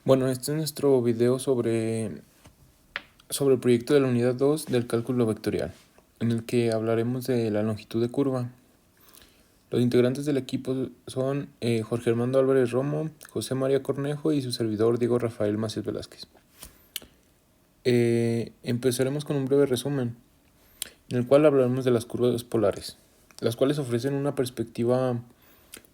Bueno, este es nuestro video sobre el proyecto de la unidad 2 del cálculo vectorial, en el que hablaremos de la longitud de curva. Los integrantes del equipo son Jorge Armando Álvarez Romo, José María Cornejo y su servidor Diego Rafael Macías Velázquez. Empezaremos con un breve resumen, en el cual hablaremos de las curvas polares, las cuales ofrecen una perspectiva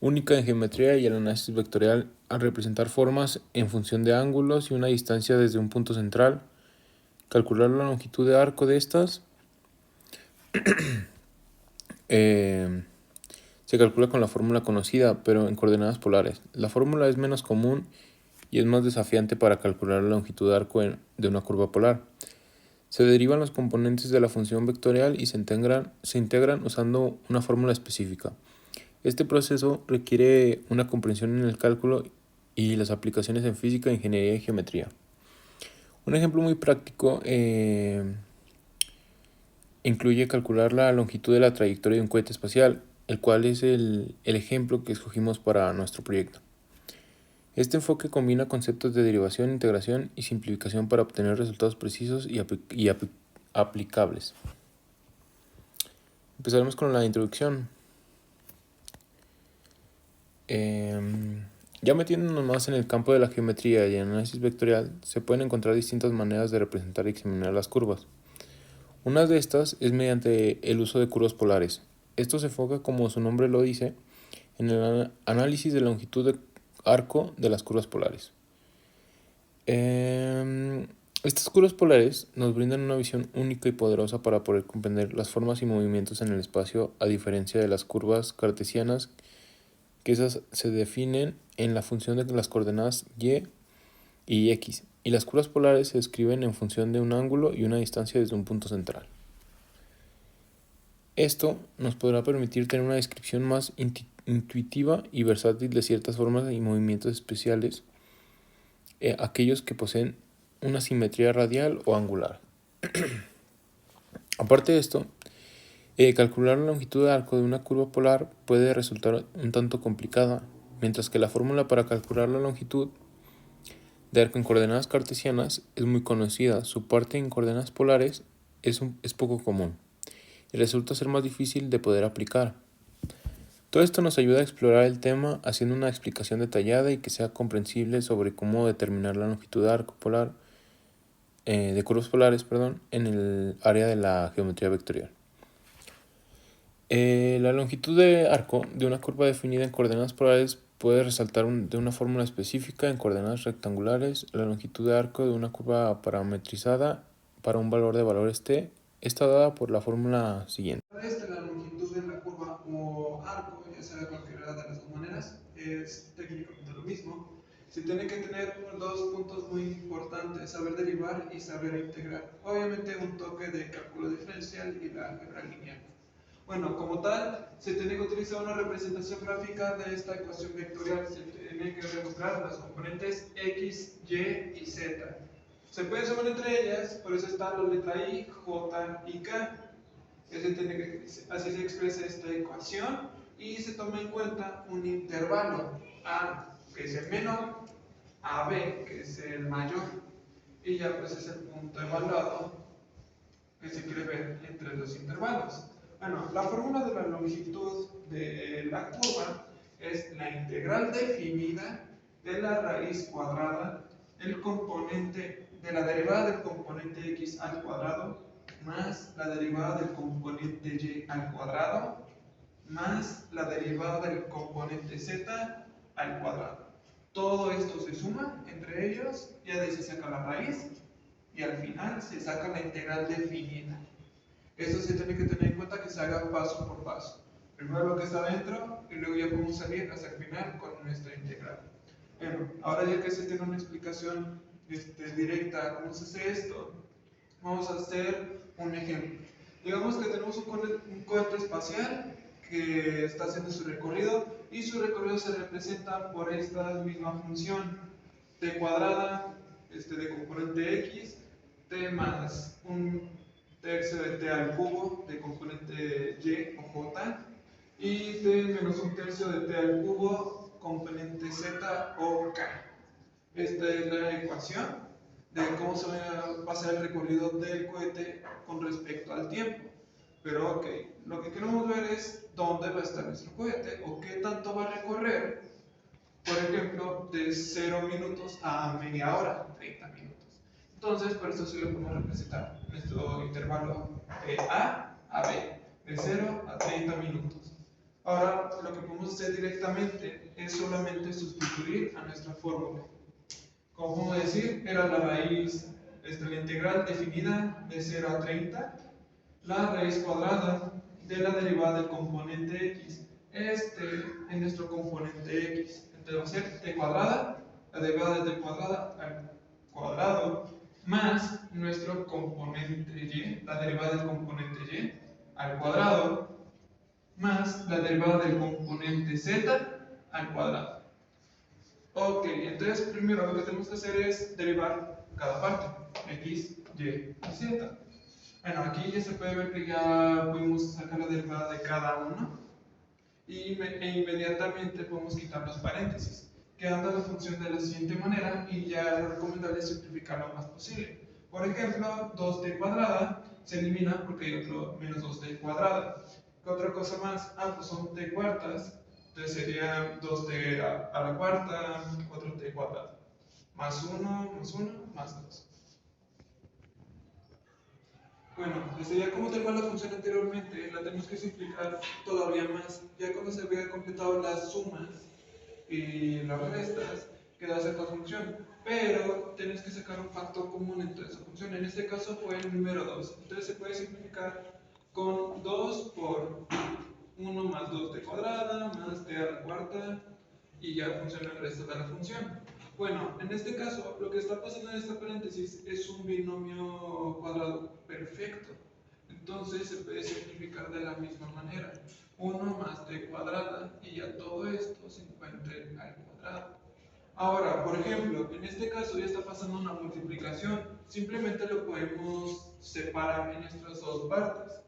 única en geometría y el análisis vectorial al representar formas en función de ángulos y una distancia desde un punto central. Calcular la longitud de arco de estas se calcula con la fórmula conocida, pero en coordenadas polares. La fórmula es menos común y es más desafiante para calcular la longitud de arco de una curva polar. Se derivan los componentes de la función vectorial y se integran usando una fórmula específica. Este proceso requiere una comprensión en el cálculo y las aplicaciones en física, ingeniería y geometría. Un ejemplo muy práctico incluye calcular la longitud de la trayectoria de un cohete espacial, el cual es el ejemplo que escogimos para nuestro proyecto. Este enfoque combina conceptos de derivación, integración y simplificación para obtener resultados precisos y aplicables. Empezaremos con la introducción. Ya metiéndonos más en el campo de la geometría y el análisis vectorial, se pueden encontrar distintas maneras de representar y examinar las curvas. Una de estas es mediante el uso de curvas polares. Esto se enfoca, como su nombre lo dice, en el análisis de la longitud de arco de las curvas polares. Estas curvas polares nos brindan una visión única y poderosa para poder comprender las formas y movimientos en el espacio, a diferencia de las curvas cartesianas, que esas se definen en la función de las coordenadas y x, y las curvas polares se describen en función de un ángulo y una distancia desde un punto central. Esto nos podrá permitir tener una descripción más intuitiva y versátil de ciertas formas y movimientos especiales, aquellos que poseen una simetría radial o angular. Aparte de esto, calcular la longitud de arco de una curva polar puede resultar un tanto complicada, mientras que la fórmula para calcular la longitud de arco en coordenadas cartesianas es muy conocida. Su parte en coordenadas polares es poco común y resulta ser más difícil de poder aplicar. Todo esto nos ayuda a explorar el tema haciendo una explicación detallada y que sea comprensible sobre cómo determinar la longitud de arco polar de curvas polares, en el área de la geometría vectorial. La longitud de arco de una curva definida en coordenadas polares puede resaltar de una fórmula específica en coordenadas rectangulares. La longitud de arco de una curva parametrizada para un valor de valores t está dada por la fórmula siguiente. La longitud de la curva o arco, ya sea cualquiera de las dos maneras, es técnicamente lo mismo. Se tiene que tener dos puntos muy importantes: saber derivar y saber integrar. Obviamente un toque de cálculo diferencial y la álgebra lineal. Bueno, como tal, se tiene que utilizar una representación gráfica de esta ecuación vectorial. Se tiene que demostrar las componentes x, y y z. Se pueden sumar entre ellas, por eso está la letra i, j y k. Así se expresa esta ecuación y se toma en cuenta un intervalo A, que es el menor, a b, que es el mayor, y ya pues es el punto evaluado que se quiere ver entre los intervalos. Bueno, la fórmula de la longitud de la curva es la integral definida de la raíz cuadrada del componente de la derivada del componente x al cuadrado más la derivada del componente y al cuadrado más la derivada del componente z al cuadrado. Todo esto se suma entre ellos, ya de ahí se saca la raíz y al final se saca la integral definida. Esto se tiene que tener en cuenta que se haga paso por paso. Primero lo que está dentro y luego ya podemos salir hasta el final con nuestra integral. Bueno, ahora ya que se tiene una explicación directa a cómo se hace esto, vamos a hacer un ejemplo. Digamos que tenemos un cohete espacial que está haciendo su recorrido y su recorrido se representa por esta misma función: t cuadrada de componente x, t más un tercio de t al cubo de componente y o j, y t menos un tercio de t al cubo componente z o k. Esta es la ecuación de cómo va a ser el recorrido del cohete con respecto al tiempo. Pero ok, lo que queremos ver es dónde va a estar nuestro cohete o qué tanto va a recorrer, por ejemplo, de 0 minutos a media hora, 30 minutos. Entonces, por eso sí lo podemos representar nuestro intervalo de A B, de 0 a 30 minutos. Ahora, lo que podemos hacer directamente es solamente sustituir a nuestra fórmula. Como podemos decir, era la raíz, la integral definida de 0 a 30, la raíz cuadrada de la derivada del componente x. Este es nuestro componente x. Entonces va a ser t cuadrada, la derivada de t cuadrada al cuadrado, más nuestro componente y, la derivada del componente y al cuadrado, más la derivada del componente z al cuadrado. Ok, entonces primero lo que tenemos que hacer es derivar cada parte, x, y z. Bueno, aquí ya se puede ver que ya pudimos sacar la derivada de cada uno e inmediatamente podemos quitar los paréntesis, quedando la función de la siguiente manera y ya lo recomendable es simplificar lo más posible. Por ejemplo, 2t cuadrada se elimina porque hay otro menos 2t cuadrada. ¿Qué otra cosa más? Pues son t cuartas, entonces sería 2t a la cuarta, 4t cuadrada, más 1, más 1, más 2. Bueno, desde ya como tenemos la función anteriormente, la tenemos que simplificar todavía más. Ya cuando se había completado las sumas y las restas, queda esta función. Pero tienes que sacar un factor común entre esa función. En este caso fue el número 2. Entonces se puede simplificar con 2 por 1 más 2t cuadrada más t a la cuarta y ya funciona el resto de la función. Bueno, en este caso, lo que está pasando en esta paréntesis es un binomio cuadrado perfecto. Entonces se puede simplificar de la misma manera. 1 más t cuadrada y ya todo esto se encuentre al cuadrado. Ahora, por ejemplo, en este caso ya está pasando una multiplicación. Simplemente lo podemos separar en estas dos partes.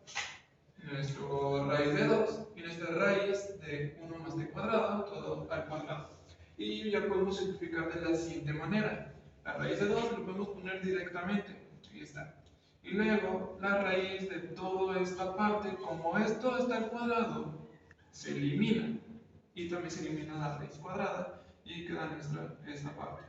Nuestro raíz de 2 y nuestra raíz de 1 más t cuadrado, todo al cuadrado. Y ya podemos simplificar de la siguiente manera. La raíz de 2 lo podemos poner directamente. Ahí está. Y luego la raíz de toda esta parte, como esto está al cuadrado, se elimina. Y también se elimina la raíz cuadrada y queda esta parte.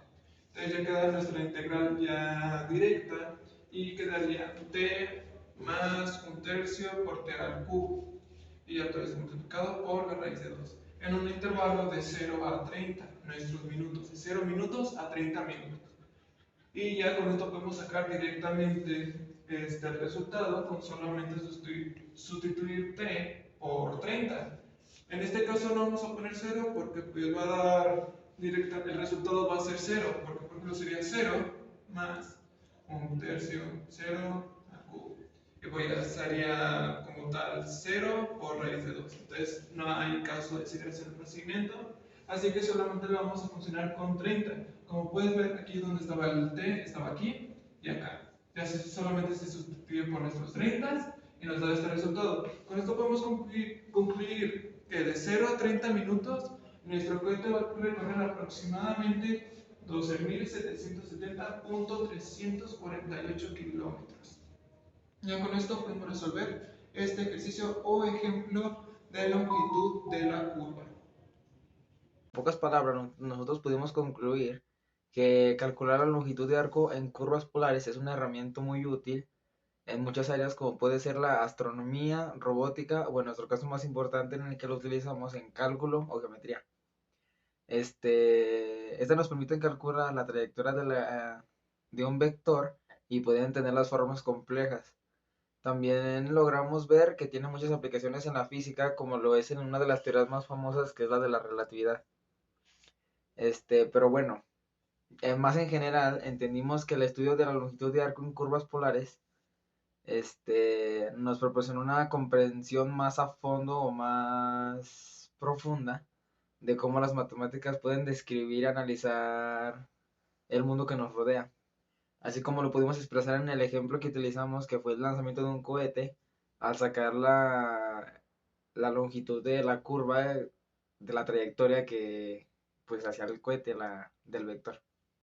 Entonces ya queda nuestra integral ya directa y quedaría t más un tercio por t al cubo. Y ya todo es multiplicado por la raíz de 2. En un intervalo de 0 a 30, nuestros minutos. De 0 minutos a 30 minutos. Y ya con esto podemos sacar directamente el resultado con solamente sustituir t por 30. En este caso no vamos a poner 0 porque pues va a dar el resultado va a ser 0, porque por ejemplo sería 0 más un tercio, 0 al cubo. Y pues ya estaría como tal 0 por raíz de 2. Entonces no hay caso de seguir haciendo el procedimiento. Así que solamente lo vamos a funcionar con 30. Como puedes ver aquí donde estaba el t, estaba aquí y acá. Ya solamente se sustituye por nuestros 30 y nos da este resultado. Con esto podemos concluir que de 0 a 30 minutos nuestro cohete va a recorrer aproximadamente 12.770.348 kilómetros. Ya con esto podemos resolver este ejercicio o ejemplo de longitud de la curva. En pocas palabras, nosotros pudimos concluir que calcular la longitud de arco en curvas polares es una herramienta muy útil en muchas áreas como puede ser la astronomía, robótica o en nuestro caso más importante en el que lo utilizamos en cálculo o geometría. Esta nos permite calcular la trayectoria de un vector y poder entender las formas complejas. También logramos ver que tiene muchas aplicaciones en la física, como lo es en una de las teorías más famosas, que es la de la relatividad. Pero bueno, más en general, entendimos que el estudio de la longitud de arco en curvas polares, nos proporciona una comprensión más a fondo o más profunda de cómo las matemáticas pueden describir y analizar el mundo que nos rodea. Así como lo pudimos expresar en el ejemplo que utilizamos, que fue el lanzamiento de un cohete, al sacar la longitud de la curva de la trayectoria que pues hacia el cohete del vector.